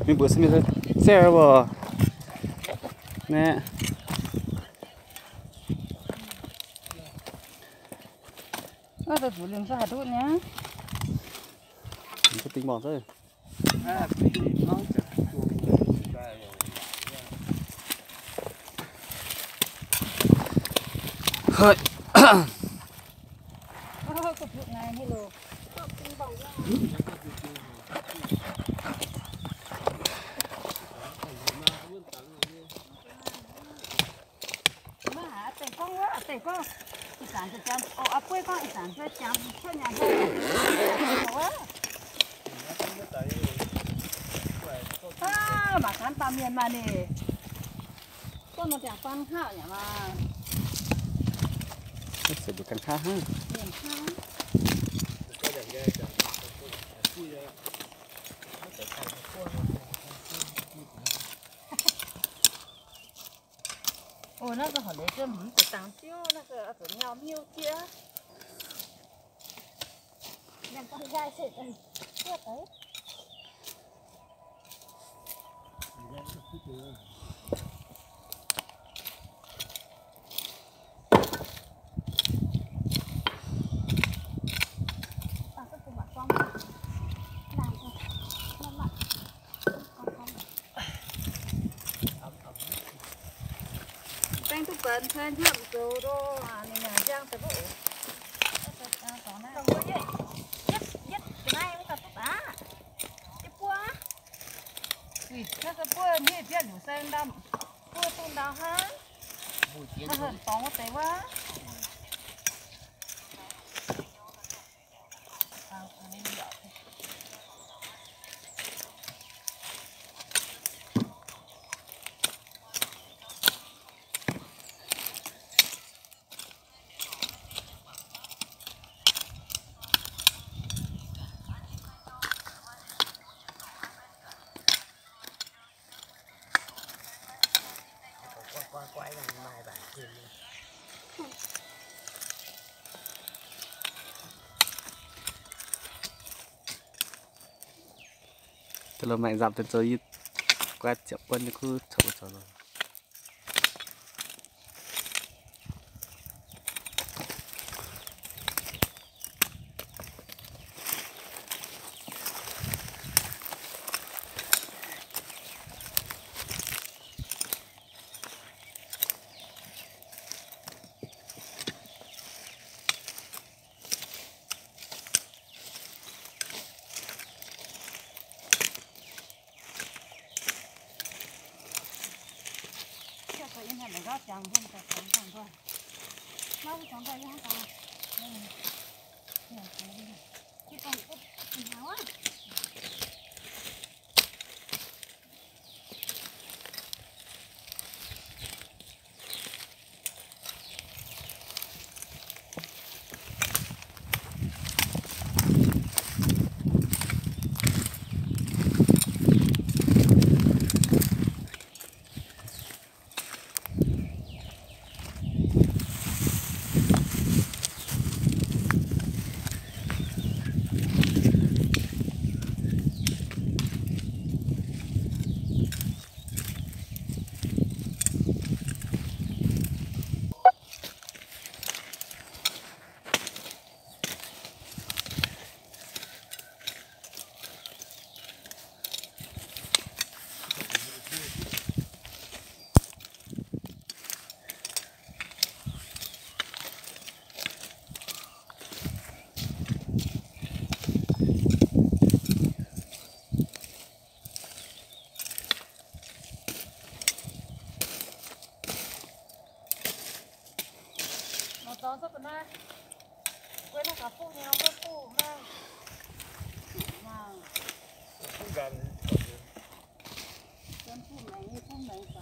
mình bữa xem xe bò nè nó tôi phụ lượng cho hạt đút nhá. mình có tính bỏ rồi hơi Cục dụng này hello. Mà hả tẩy con quá tẩy con. Ý sản cho chăm. Ồ quê con ý sản cho chăm cho nhà thôi. Mà cán tạm miền mà nè. Con nó chẳng con hảo nhỉ mà. sẽ được càng khác ha Miền khác. Ồ nó có hỏi lấy cho mình phải tăng tiêu nó có phải nhau miêu kia. Nên con gai sẽ đây. Tiếp đấy. Anh thúc cần thêm chậm số đô này nhà giang tới bộ không có gì nhất cái này mới tập túc á cái cua vì cái cua như thế đủ sen đâm cua tôm đào ha nó hận tóm có té quá từ lâu mạnh giảm từ rồi quét chậm quân cứ chậm rồi để gót chẳng không phải chẳng chẳng thôi nó chẳng thôi không phải cái con út nào á đó rất là quên là cả phụ nhau với phụ mà dân phụ này không mấy cả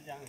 giang